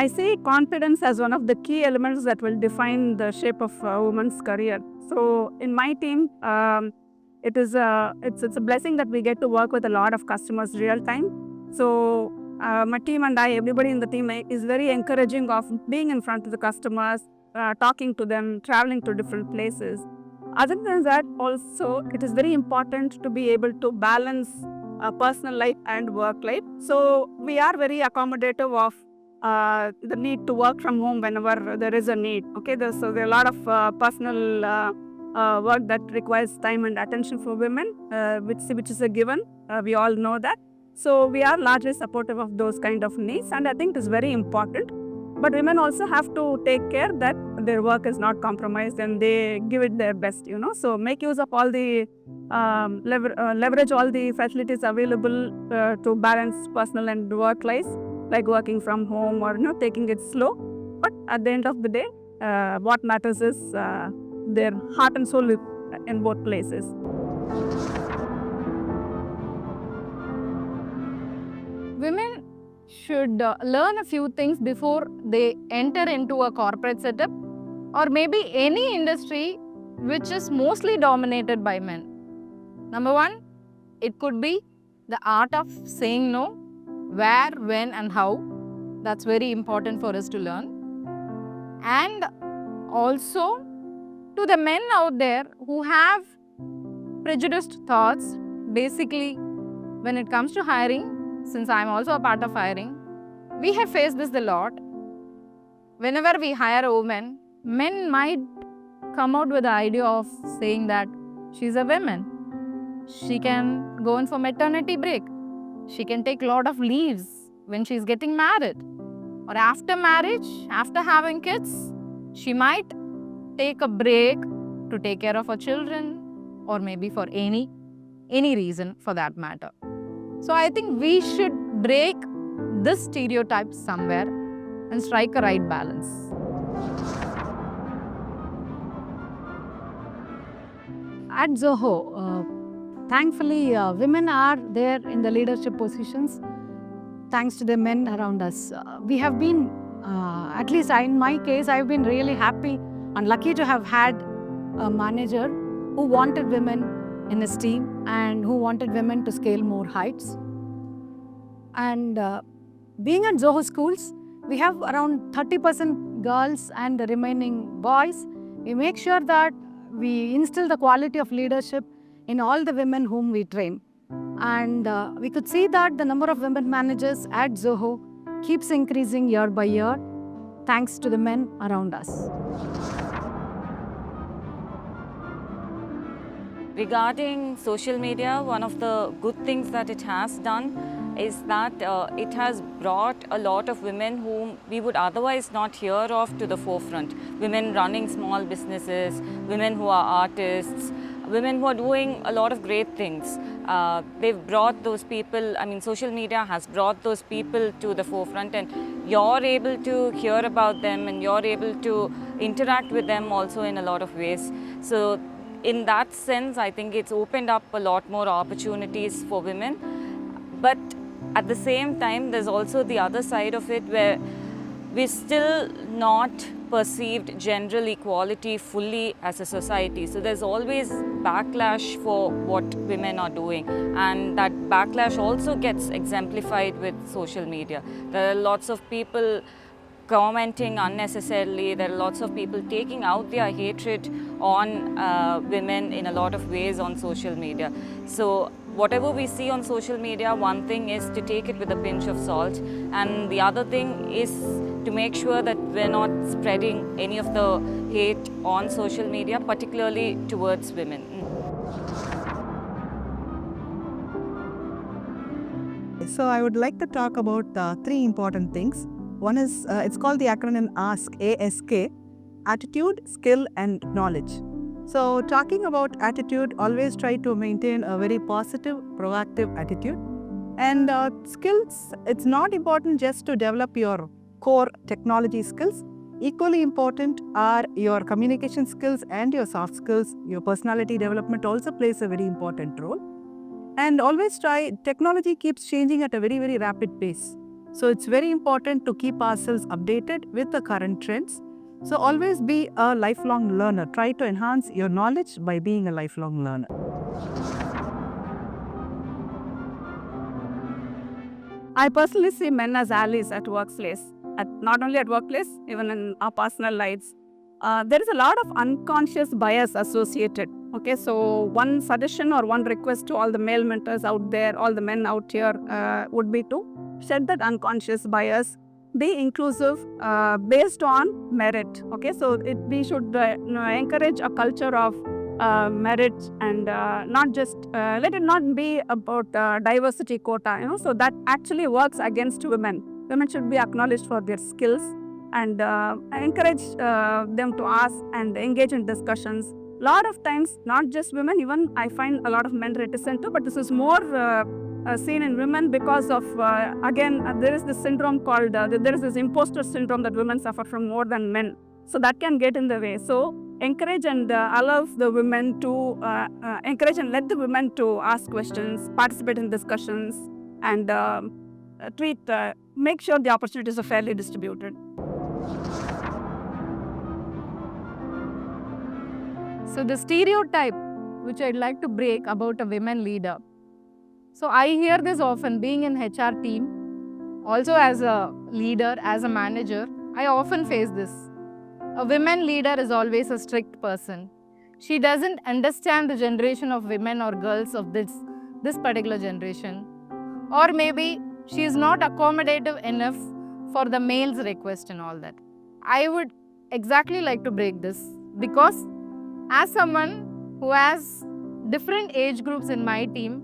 I see confidence as one of the key elements that will define the shape of a woman's career. So in my team, it's a blessing that we get to work with a lot of customers real time. So my team and I, everybody in the team is very encouraging of being in front of the customers, talking to them, traveling to different places. Other than that, also it is very important to be able to balance personal life and work life. So we are very accommodative of the need to work from home whenever there is a need. Okay, so there are a lot of personal work that requires time and attention for women, which is a given. We all know that. So we are largely supportive of those kind of needs, and I think it is very important. But women also have to take care that their work is not compromised and they give it their best. So make use of all the leverage all the facilities available to balance personal and work life, like working from home or taking it slow. But at the end of the day, what matters is their heart and soul in both places. Women should learn a few things before they enter into a corporate setup or maybe any industry which is mostly dominated by men. Number one, it could be the art of saying no, where, when and how. That's very important for us to learn. And also to the men out there who have prejudiced thoughts, basically when it comes to hiring, since I'm also a part of hiring, we have faced this a lot. Whenever we hire a woman, men might come out with the idea of saying that she's a woman. She can go in for maternity break. She can take a lot of leaves when she's getting married. Or after marriage, after having kids, she might take a break to take care of her children or maybe for any reason for that matter. So I think we should break this stereotype somewhere and strike a right balance. At Zoho, thankfully, women are there in the leadership positions thanks to the men around us. We have been, at least in my case, I've been really happy and lucky to have had a manager who wanted women in his team and who wanted women to scale more heights. And being at Zoho schools, we have around 30% girls and the remaining boys. We make sure that we instill the quality of leadership in all the women whom we train. And we could see that the number of women managers at Zoho keeps increasing year by year, thanks to the men around us. Regarding social media, one of the good things that it has done is that it has brought a lot of women whom we would otherwise not hear of to the forefront. Women running small businesses, women who are artists, women who are doing a lot of great things. They've brought those people, social media has brought those people to the forefront, and you're able to hear about them and you're able to interact with them also in a lot of ways. So in that sense, I think it's opened up a lot more opportunities for women. But at the same time, there's also the other side of it where we're still not perceived general equality fully as a society. So there's always backlash for what women are doing, and that backlash also gets exemplified with social media. There are lots of people commenting unnecessarily. There are lots of people taking out their hatred on women in a lot of ways on social media. So whatever we see on social media, one thing is to take it with a pinch of salt, and the other thing is to make sure that we're not spreading any of the hate on social media, particularly towards women. So I would like to talk about three important things. One is, it's called the acronym ASK, ASK, attitude, skill and knowledge. So talking about attitude, always try to maintain a very positive, proactive attitude. And skills, it's not important just to develop your core technology skills. Equally important are your communication skills and your soft skills. Your personality development also plays a very important role. And always try, technology keeps changing at a very, very rapid pace. So it's very important to keep ourselves updated with the current trends. So always be a lifelong learner. Try to enhance your knowledge by being a lifelong learner. I personally see men as allies at workplace, not only at workplace, even in our personal lives. There is a lot of unconscious bias associated. Okay, so one suggestion or one request to all the male mentors out there, all the men out here, would be to shed that unconscious bias, be inclusive based on merit. Okay, so we should encourage a culture of merit and not just let it not be about diversity quota, so that actually works against women. Women should be acknowledged for their skills and encourage them to ask and engage in discussions. A lot of times, not just women, even I find a lot of men reticent too, but this is more seen in women because of, again, there is this syndrome called, there is this imposter syndrome that women suffer from more than men. So that can get in the way. So encourage and allow the women to, encourage and let the women to ask questions, participate in discussions, and make sure the opportunities are fairly distributed. So the stereotype which I'd like to break about a women leader. So I hear this often being in HR team, also as a leader, as a manager, I often face this. A women leader is always a strict person. She doesn't understand the generation of women or girls of this particular generation. Or maybe she is not accommodative enough for the male's request and all that. I would exactly like to break this because as someone who has different age groups in my team,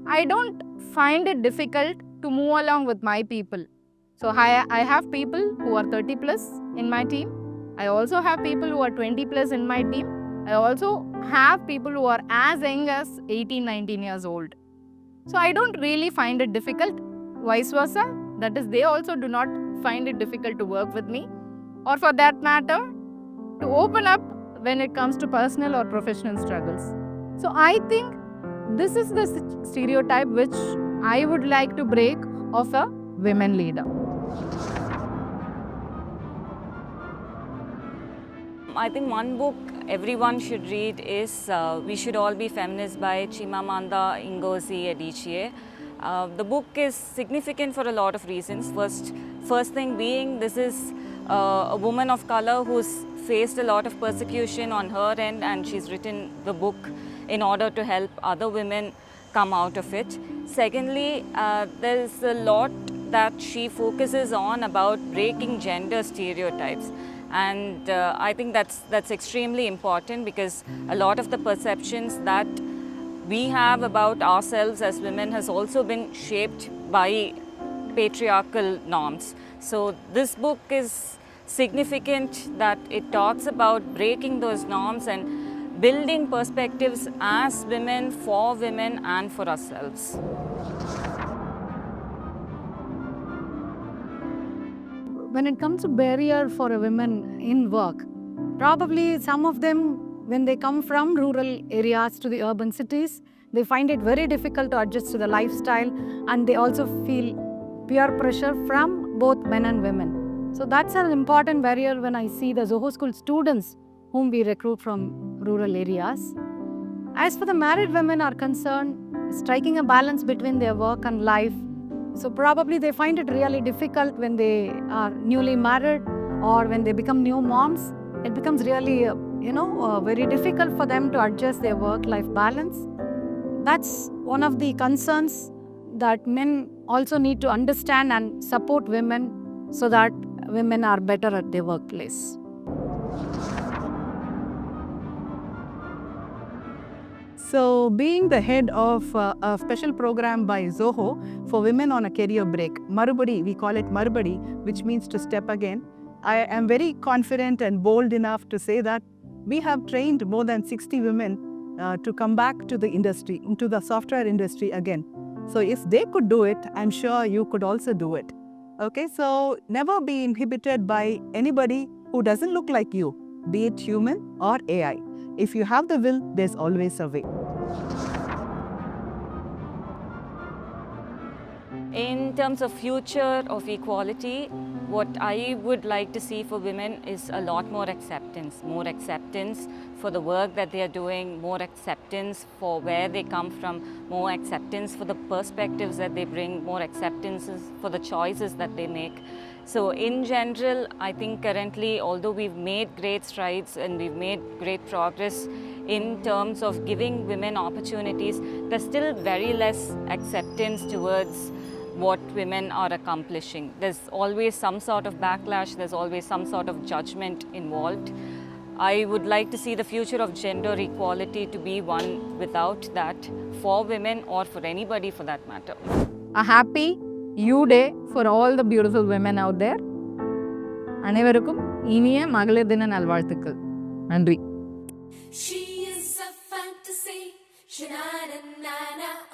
I don't find it difficult to move along with my people. So I have people who are 30 plus in my team. I also have people who are 20 plus in my team. I also have people who are as young as 18, 19 years old. So I don't really find it difficult. Vice versa, that is, they also do not find it difficult to work with me, or for that matter, to open up when it comes to personal or professional struggles. So I think this is the stereotype which I would like to break of a women leader. I think one book everyone should read is We Should All Be Feminists by Chimamanda Ngozi Adichie. The book is significant for a lot of reasons. First thing being, this is a woman of color who's faced a lot of persecution on her end, and she's written the book in order to help other women come out of it. Secondly, there's a lot that she focuses on about breaking gender stereotypes. And I think that's extremely important because a lot of the perceptions that we have about ourselves as women has also been shaped by patriarchal norms. So this book is significant that it talks about breaking those norms and building perspectives as women, for women and for ourselves. When it comes to barrier for a woman in work, probably some of them, when they come from rural areas to the urban cities, they find it very difficult to adjust to the lifestyle, and they also feel peer pressure from both men and women. So that's an important barrier when I see the Zoho School students whom we recruit from rural areas. As for the married women are concerned, striking a balance between their work and life. So probably they find it really difficult when they are newly married or when they become new moms. It becomes really, very difficult for them to adjust their work-life balance. That's one of the concerns that men also need to understand and support women so that women are better at their workplace. So, being the head of a special program by Zoho for women on a career break, Marubadi, we call it Marubadi, which means to step again. I am very confident and bold enough to say that we have trained more than 60 women to come back to the industry, into the software industry again. So, if they could do it, I'm sure you could also do it. Okay, so never be inhibited by anybody who doesn't look like you, be it human or AI. If you have the will, there's always a way. In terms of future of equality, what I would like to see for women is a lot more acceptance for the work that they are doing, more acceptance for where they come from, more acceptance for the perspectives that they bring, more acceptances for the choices that they make. So in general, I think currently, although we've made great strides and we've made great progress in terms of giving women opportunities, there's still very less acceptance towards what women are accomplishing. There's always some sort of backlash, there's always some sort of judgment involved. I would like to see the future of gender equality to be one without that for women or for anybody for that matter. A happy You Day for all the beautiful women out there. அனைவருக்கும் இனிய மகளிர் தின நல்வாழ்த்துக்கள். நன்றி. She is a fantasy, sha-na-na-na-na.